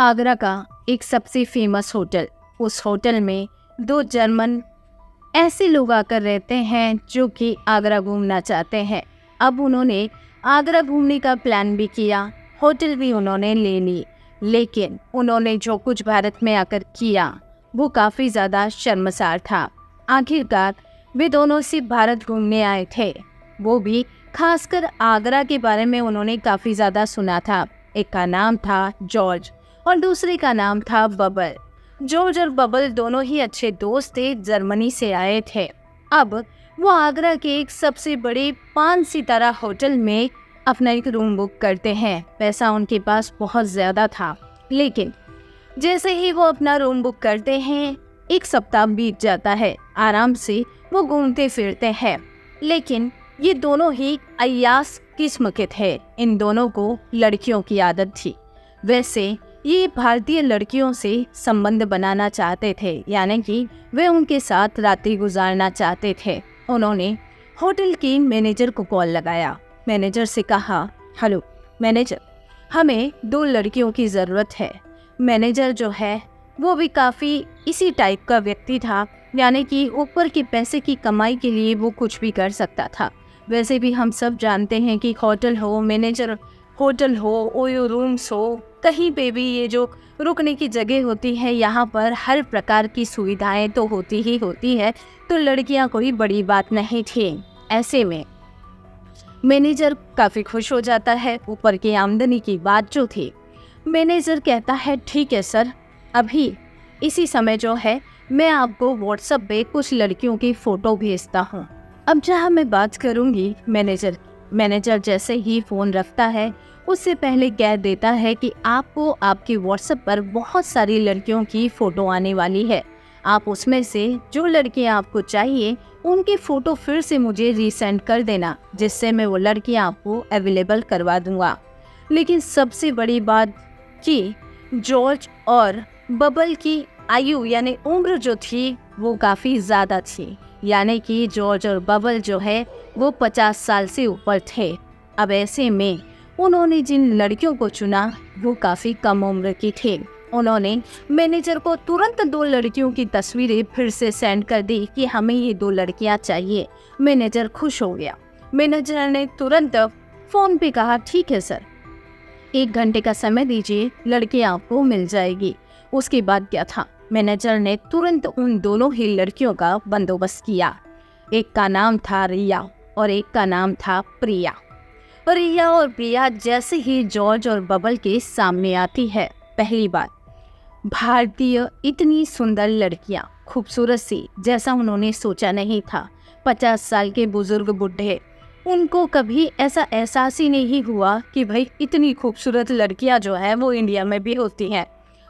आगरा का एक सबसे फेमस होटल। उस होटल में दो जर्मन ऐसे लोग आकर रहते हैं जो कि आगरा घूमना चाहते हैं। अब उन्होंने आगरा घूमने का प्लान भी किया, होटल भी उन्होंने ले ली, लेकिन उन्होंने जो कुछ भारत में आकर किया वो काफ़ी ज़्यादा शर्मसार था। आखिरकार वे दोनों सिर्फ भारत घूमने आए थे, वो भी खासकर आगरा के बारे में उन्होंने काफ़ी ज़्यादा सुना था। एक का नाम था जॉर्ज और दूसरे का नाम था बबल। जॉर्ज और बबल दोनों ही अच्छे दोस्त थे, जर्मनी से आए थे। अब वो आगरा के एक सबसे बड़े 5 सितारा होटल में अपना एक रूम बुक करते हैं। पैसा उनके पास बहुत ज़्यादा था, लेकिन जैसे ही वो अपना रूम बुक करते हैं, एक सप्ताह बीत जाता है। आराम से वो घूमते फिरते हैं, लेकिन ये दोनों ही अय्यास किस्म के थे। इन दोनों को लड़कियों की आदत थी। वैसे ये भारतीय लड़कियों से संबंध बनाना चाहते थे, यानी कि वे उनके साथ रात्रि गुजारना चाहते थे। उन्होंने होटल की मैनेजर को कॉल लगाया। मैनेजर से कहा, हेलो मैनेजर, हमें 2 लड़कियों की ज़रूरत है। मैनेजर जो है वो भी काफ़ी इसी टाइप का व्यक्ति था, यानी कि ऊपर के पैसे की कमाई के लिए वो कुछ भी कर सकता था। वैसे भी हम सब जानते हैं कि होटल हो, मैनेजर होटल हो, ओयो रूम्स हो, कहीं पे भी ये जो रुकने की जगह होती है, यहाँ पर हर प्रकार की सुविधाएं तो होती ही होती है, तो लड़कियाँ कोई बड़ी बात नहीं थी। ऐसे में मैनेजर काफ़ी खुश हो जाता है। ऊपर की आमदनी की बात जो थी, मैनेजर कहता है, ठीक है सर, अभी इसी समय जो है मैं आपको व्हाट्सएप पे कुछ लड़कियों की फ़ोटो भेजता हूँ। अब जहाँ मैं बात करूँगी मैनेजर जैसे ही फ़ोन रखता है, उससे पहले कह देता है कि आपको आपके व्हाट्सएप पर बहुत सारी लड़कियों की फ़ोटो आने वाली है। आप उसमें से जो लड़कियाँ आपको चाहिए उनकी फ़ोटो फिर से मुझे रीसेंड कर देना, जिससे मैं वो लड़कियाँ आपको अवेलेबल करवा दूँगा। लेकिन सबसे बड़ी बात कि जॉर्ज और बबल की आयु यानी उम्र जो थी वो काफ़ी ज़्यादा थी, यानी कि जॉर्ज और बबल जो है वो 50 साल से ऊपर थे। अब ऐसे में उन्होंने जिन लड़कियों को चुना वो काफ़ी कम उम्र की थी। उन्होंने मैनेजर को तुरंत 2 लड़कियों की तस्वीरें फिर से सेंड कर दी कि हमें ये 2 लड़कियां चाहिए। मैनेजर खुश हो गया। मैनेजर ने तुरंत फ़ोन पे कहा, ठीक है सर, 1 घंटे का समय दीजिए, लड़कियां आपको मिल जाएगी। उसके बाद क्या था, मैनेजर ने तुरंत उन दोनों ही लड़कियों का बंदोबस्त किया। एक का नाम था रिया और एक का नाम था प्रिया। रिया और प्रिया जैसे ही जॉर्ज और बबल के सामने आती है, पहली बार भारतीय इतनी सुंदर लड़कियां, खूबसूरत सी, जैसा उन्होंने सोचा नहीं था। 50 साल के बुजुर्ग बुढ़े, उनको कभी ऐसा एहसास ही नहीं हुआ कि भाई इतनी खूबसूरत लड़कियां जो है वो इंडिया में भी होती हैं।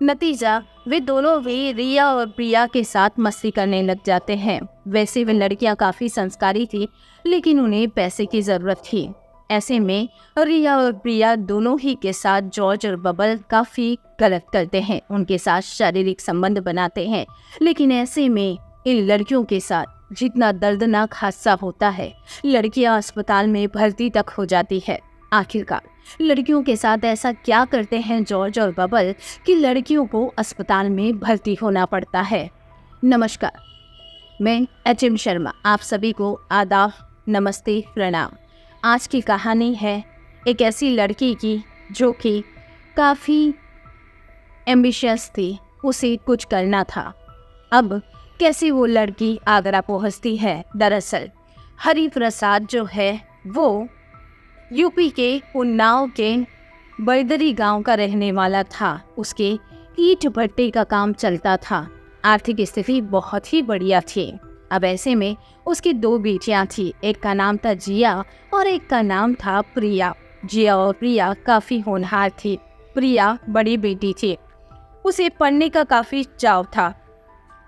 नतीजा, वे दोनों भी रिया और प्रिया के साथ मस्ती करने लग जाते हैं। वैसे वे लड़कियां काफ़ी संस्कारी थी, लेकिन उन्हें पैसे की ज़रूरत थी। ऐसे में रिया और प्रिया दोनों ही के साथ जॉर्ज और बबल काफ़ी गलत करते हैं, उनके साथ शारीरिक संबंध बनाते हैं। लेकिन ऐसे में इन लड़कियों के साथ जितना दर्दनाक हादसा होता है, लड़कियां अस्पताल में भर्ती तक हो जाती है। आखिरकार लड़कियों के साथ ऐसा क्या करते हैं जॉर्ज और बबल कि लड़कियों को अस्पताल में भर्ती होना पड़ता है। नमस्कार, मैं एचएम शर्मा, आप सभी को आदाब, नमस्ते, प्रणाम। आज की कहानी है एक ऐसी लड़की की जो कि काफ़ी एम्बिशियस थी, उसे कुछ करना था। अब कैसे वो लड़की आगरा पहुंचती है। दरअसल हरि प्रसाद जो है वो यूपी के उन्नाव के बरदरी गांव का रहने वाला था। उसके ईंट भट्टे का काम चलता था। आर्थिक स्थिति बहुत ही बढ़िया थी। अब ऐसे में उसकी 2 बेटियां थी, एक का नाम था जिया और एक का नाम था प्रिया। जिया और प्रिया काफ़ी होनहार थी। प्रिया बड़ी बेटी थी, उसे पढ़ने का काफ़ी चाव था।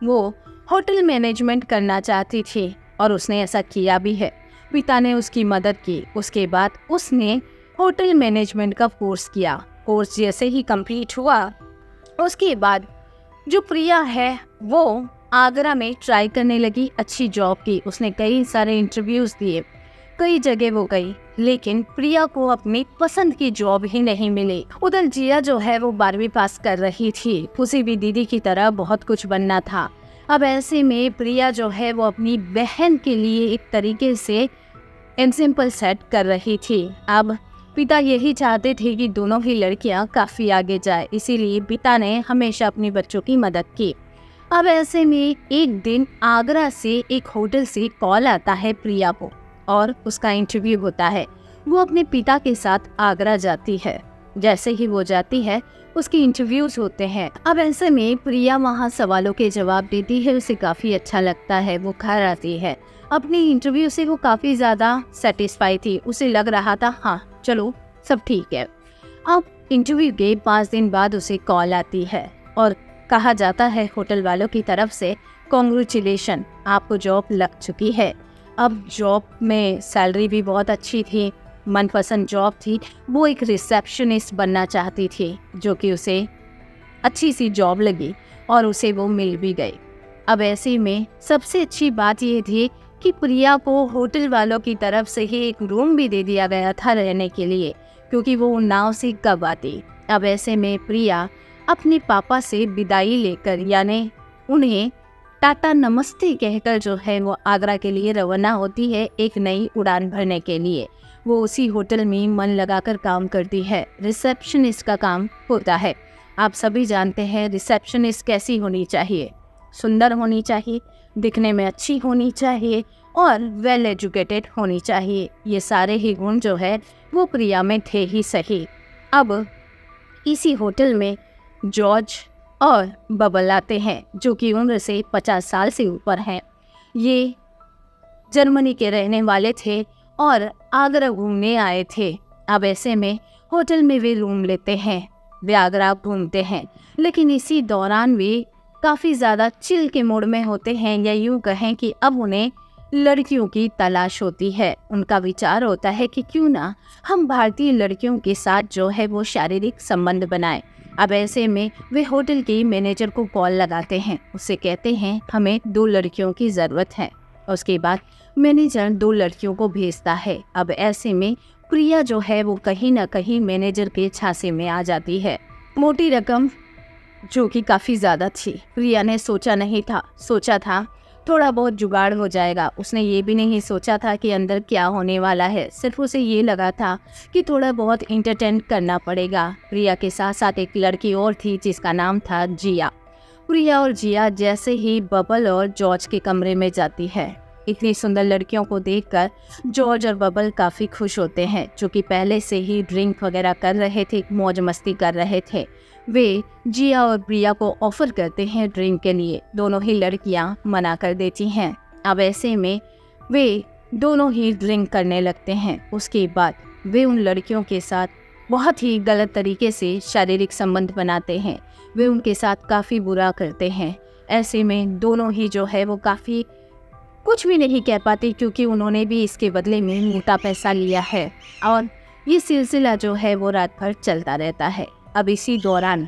वो होटल मैनेजमेंट करना चाहती थी और उसने ऐसा किया भी है। पिता ने उसकी मदद की। उसके बाद उसने होटल मैनेजमेंट का कोर्स किया। कोर्स जैसे ही कंप्लीट हुआ, उसके बाद जो प्रिया है वो आगरा में ट्राई करने लगी अच्छी जॉब की। उसने कई सारे इंटरव्यूज़ दिए, कई जगह वो गई, लेकिन प्रिया को अपनी पसंद की जॉब ही नहीं मिली। उधर जिया जो है वो 12वीं पास कर रही थी, उसे भी दीदी की तरह बहुत कुछ बनना था। अब ऐसे में प्रिया जो है वो अपनी बहन के लिए एक तरीके से एग्जाम्पल सेट कर रही थी। अब पिता यही चाहते थे कि दोनों ही लड़कियां काफ़ी आगे जाए, इसीलिए पिता ने हमेशा अपनी बच्चों की मदद की। अब ऐसे में एक दिन आगरा से एक होटल से कॉल आता है प्रिया को और उसका इंटरव्यू होता है। वो अपने पिता के साथ आगरा जाती है। जैसे ही वो जाती है उसके इंटरव्यूज होते हैं। अब ऐसे में प्रिया वहाँ सवालों के जवाब देती है, उसे काफ़ी अच्छा लगता है। वो घर आती है, अपने इंटरव्यू से वो काफ़ी ज़्यादा सेटिस्फाई थी। उसे लग रहा था हाँ चलो सब ठीक है। अब इंटरव्यू के 5 दिन बाद उसे कॉल आती है और कहा जाता है होटल वालों की तरफ से कॉन्ग्रेचुलेशन, आपको जॉब लग चुकी है। अब जॉब में सैलरी भी बहुत अच्छी थी, मनपसंद जॉब थी। वो एक रिसेप्शनिस्ट बनना चाहती थी, जो कि उसे अच्छी सी जॉब लगी और उसे वो मिल भी गई। अब ऐसे में सबसे अच्छी बात ये थी कि प्रिया को होटल वालों की तरफ से ही एक रूम भी दे दिया गया था रहने के लिए, क्योंकि वो नाव से कब आती। अब ऐसे में प्रिया अपने पापा से विदाई लेकर, यानी उन्हें टाटा नमस्ते कहकर जो है वो आगरा के लिए रवाना होती है एक नई उड़ान भरने के लिए। वो उसी होटल में मन लगाकर काम करती है, रिसेप्शनिस्ट का काम होता है। आप सभी जानते हैं रिसेप्शनिस्ट कैसी होनी चाहिए, सुंदर होनी चाहिए, दिखने में अच्छी होनी चाहिए और वेल एजुकेटेड होनी चाहिए। ये सारे ही गुण जो है वो प्रिया में थे ही सही। अब इसी होटल में जॉर्ज और बबल आते हैं, जो कि उम्र से 50 साल से ऊपर हैं। ये जर्मनी के रहने वाले थे और आगरा घूमने आए थे। अब ऐसे में होटल में वे रूम लेते हैं, वे आगरा घूमते हैं, लेकिन इसी दौरान वे काफ़ी ज़्यादा चिल के मूड में होते हैं, या यूँ कहें कि अब उन्हें लड़कियों की तलाश होती है। उनका विचार होता है कि क्यों ना हम भारतीय लड़कियों के साथ जो है वो शारीरिक संबंध बनाएं। अब ऐसे में वे होटल के मैनेजर को कॉल लगाते हैं, उससे कहते हैं हमें 2 लड़कियों की ज़रूरत है। उसके बाद मैनेजर 2 लड़कियों को भेजता है। अब ऐसे में प्रिया जो है वो कहीं ना कहीं मैनेजर के झांसे में आ जाती है। मोटी रकम जो कि काफ़ी ज़्यादा थी, प्रिया ने सोचा था थोड़ा बहुत जुगाड़ हो जाएगा। उसने ये भी नहीं सोचा था कि अंदर क्या होने वाला है, सिर्फ उसे ये लगा था कि थोड़ा बहुत इंटरटेन करना पड़ेगा। प्रिया के साथ साथ एक लड़की और थी जिसका नाम था जिया। प्रिया और जिया जैसे ही बबल और जॉर्ज के कमरे में जाती है, इतनी सुंदर लड़कियों को देखकर जॉर्ज और बबल काफ़ी खुश होते हैं, जो कि पहले से ही ड्रिंक वगैरह कर रहे थे, मौज मस्ती कर रहे थे। वे जिया और प्रिया को ऑफर करते हैं ड्रिंक के लिए, दोनों ही लड़कियां मना कर देती हैं। अब ऐसे में वे दोनों ही ड्रिंक करने लगते हैं। उसके बाद वे उन लड़कियों के साथ बहुत ही गलत तरीके से शारीरिक संबंध बनाते हैं, वे उनके साथ काफ़ी बुरा करते हैं। ऐसे में दोनों ही जो है वो काफ़ी कुछ भी नहीं कह पाती, क्योंकि उन्होंने भी इसके बदले में मोटा पैसा लिया है और ये सिलसिला जो है वो रात भर चलता रहता है। अब इसी दौरान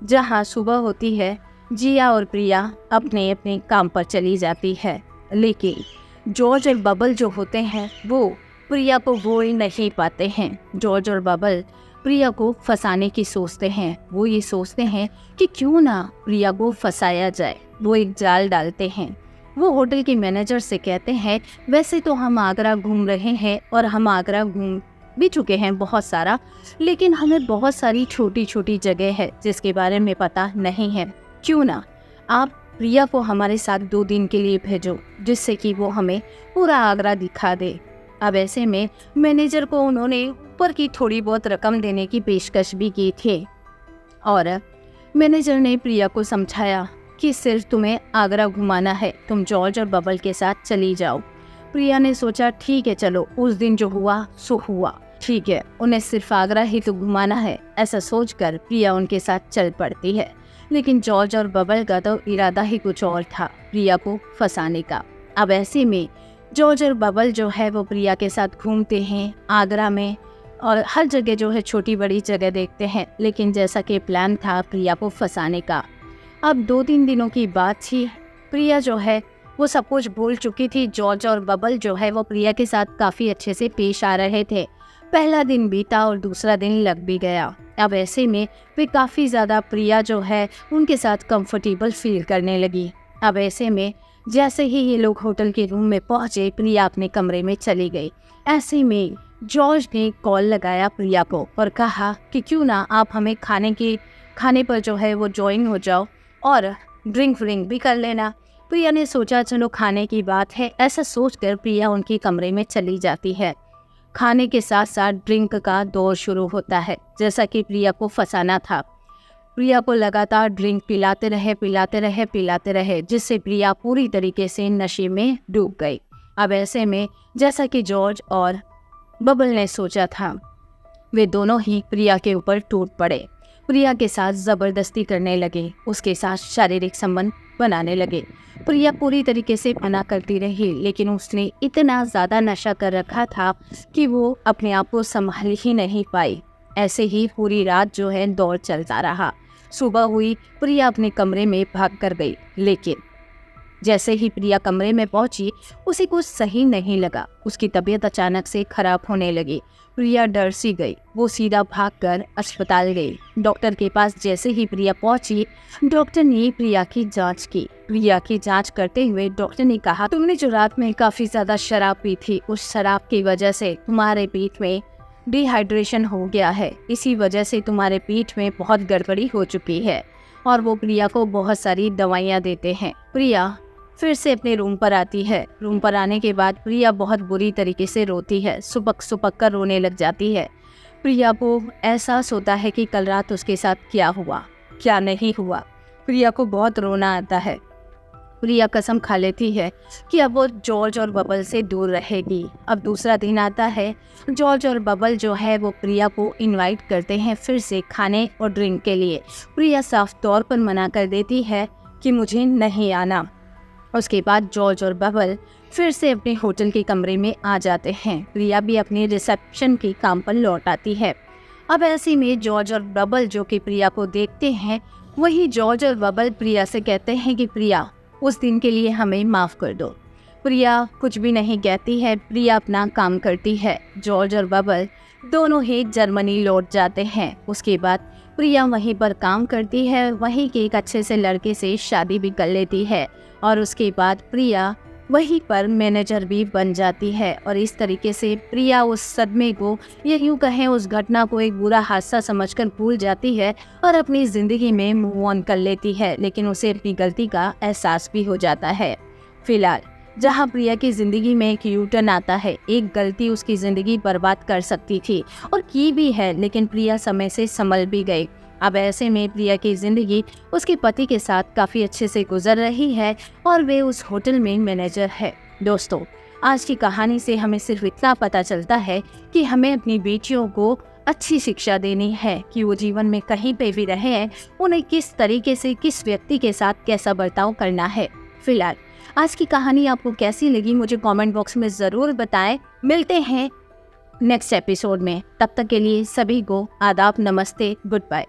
जहाँ सुबह होती है, जिया और प्रिया अपने अपने काम पर चली जाती है, लेकिन जॉर्ज और बबल जो होते हैं वो प्रिया को भूल नहीं पाते हैं। जॉर्ज और बबल प्रिया को फंसाने की सोचते हैं। वो ये सोचते हैं कि क्यों ना प्रिया को फंसाया जाए। वो एक जाल डालते हैं। वो होटल के मैनेजर से कहते हैं वैसे तो हम आगरा घूम रहे हैं और हम आगरा घूम भी चुके हैं बहुत सारा, लेकिन हमें बहुत सारी छोटी छोटी जगह है जिसके बारे में पता नहीं है। क्यों ना आप प्रिया को हमारे साथ 2 दिन के लिए भेजो, जिससे कि वो हमें पूरा आगरा दिखा दे। अब ऐसे में मैनेजर को उन्होंने ऊपर की थोड़ी बहुत रकम देने की पेशकश भी की थी और मैनेजर ने प्रिया को समझाया कि सिर्फ तुम्हें आगरा घुमाना है, तुम जॉर्ज और बबल के साथ चली जाओ। प्रिया ने सोचा ठीक है चलो, उस दिन जो हुआ सो हुआ, ठीक है, उन्हें सिर्फ आगरा ही तो घुमाना है। ऐसा सोचकर प्रिया उनके साथ चल पड़ती है, लेकिन जॉर्ज और बबल का तो इरादा ही कुछ और था, प्रिया को फंसाने का। अब ऐसे में जॉर्ज और बबल जो है वो प्रिया के साथ घूमते हैं आगरा में और हर जगह जो है छोटी बड़ी जगह देखते हैं, लेकिन जैसा कि प्लान था प्रिया को फंसाने का। अब 2-3 दिनों की बात थी, प्रिया जो है वो सब कुछ भूल चुकी थी। जॉर्ज और बबल जो है वो प्रिया के साथ काफ़ी अच्छे से पेश आ रहे थे। पहला दिन बीता और दूसरा दिन लग भी गया। अब ऐसे में वे काफ़ी ज़्यादा प्रिया जो है उनके साथ कंफर्टेबल फील करने लगी। अब ऐसे में जैसे ही ये लोग होटल के रूम में पहुंचे, प्रिया अपने कमरे में चली गई। ऐसे में जॉर्ज ने कॉल लगाया प्रिया को और कहा कि क्यों ना आप हमें खाने पर जो है वो ज्वाइन हो जाओ और ड्रिंक व्रिंक भी कर लेना। प्रिया ने सोचा चलो खाने की बात है, ऐसा सोचकर प्रिया उनके कमरे में चली जाती है। खाने के साथ साथ ड्रिंक का दौर शुरू होता है, जैसा कि प्रिया को फंसाना था। प्रिया को लगातार ड्रिंक पिलाते रहे, जिससे प्रिया पूरी तरीके से नशे में डूब गई। अब ऐसे में जैसा कि जॉर्ज और बबल ने सोचा था, वे दोनों ही प्रिया के ऊपर टूट पड़े। प्रिया के साथ ज़बरदस्ती करने लगे, उसके साथ शारीरिक संबंध बनाने लगे। प्रिया पूरी तरीके से मना करती रही, लेकिन उसने इतना ज़्यादा नशा कर रखा था कि वो अपने आप को संभाल ही नहीं पाई। ऐसे ही पूरी रात जो है दौर चलता रहा। सुबह हुई, प्रिया अपने कमरे में भाग कर गई, लेकिन जैसे ही प्रिया कमरे में पहुंची उसे कुछ सही नहीं लगा। उसकी तबीयत अचानक से खराब होने लगी। प्रिया डर सी गई। वो सीधा भागकर अस्पताल गई। डॉक्टर के पास जैसे ही प्रिया पहुंची, डॉक्टर ने प्रिया की जांच की। प्रिया की जांच करते हुए डॉक्टर ने कहा, तुमने जो रात में काफ़ी ज़्यादा शराब पी थी, उस शराब की वजह से तुम्हारे पेट में डिहाइड्रेशन हो गया है। इसी वजह से तुम्हारे पेट में बहुत गड़बड़ी हो चुकी है। और वो प्रिया को बहुत सारी दवाइयाँ देते हैं। प्रिया फिर से अपने रूम पर आती है। रूम पर आने के बाद प्रिया बहुत बुरी तरीके से रोती है, सुपक कर रोने लग जाती है। प्रिया को एहसास होता है कि कल रात उसके साथ क्या हुआ, क्या नहीं हुआ। प्रिया को बहुत रोना आता है। प्रिया कसम खा लेती है कि अब वो जॉर्ज और बबल से दूर रहेगी। अब दूसरा दिन आता है। जॉर्ज और बबल जो है वो प्रिया को इनवाइट करते हैं फिर से खाने और ड्रिंक के लिए। प्रिया साफ तौर पर मना कर देती है कि मुझे नहीं आना। उसके बाद जॉर्ज और बबल फिर से अपने होटल के कमरे में आ जाते हैं। प्रिया भी अपने रिसेप्शन के काम पर लौट आती है। अब ऐसे में जॉर्ज और बबल जो कि प्रिया को देखते हैं, वही जॉर्ज और बबल प्रिया से कहते हैं कि प्रिया उस दिन के लिए हमें माफ़ कर दो। प्रिया कुछ भी नहीं कहती है। प्रिया अपना काम करती है। जॉर्ज और बबल दोनों ही जर्मनी लौट जाते हैं। उसके बाद प्रिया वहीं पर काम करती है, वहीं के एक अच्छे से लड़के से शादी भी कर लेती है और उसके बाद प्रिया वहीं पर मैनेजर भी बन जाती है। और इस तरीके से प्रिया उस सदमे को या यूँ कहें उस घटना को एक बुरा हादसा समझकर भूल जाती है और अपनी ज़िंदगी में मूव ऑन कर लेती है। लेकिन उसे अपनी गलती का एहसास भी हो जाता है। फिलहाल जहाँ प्रिया की ज़िंदगी में एक यू टर्न आता है, एक गलती उसकी ज़िंदगी बर्बाद कर सकती थी और की भी है, लेकिन प्रिया समय से संभल भी गई। अब ऐसे में प्रिया की ज़िंदगी उसके पति के साथ काफ़ी अच्छे से गुजर रही है और वे उस होटल में मैनेजर है। दोस्तों, आज की कहानी से हमें सिर्फ इतना पता चलता है कि हमें अपनी बेटियों को अच्छी शिक्षा देनी है कि वो जीवन में कहीं पे भी रहे, उन्हें किस तरीके से किस व्यक्ति के साथ कैसा बर्ताव करना है। फिलहाल आज की कहानी आपको कैसी लगी मुझे कमेंट बॉक्स में ज़रूर बताएं। मिलते हैं नेक्स्ट एपिसोड में। तब तक के लिए सभी को आदाब, नमस्ते, गुड बाय।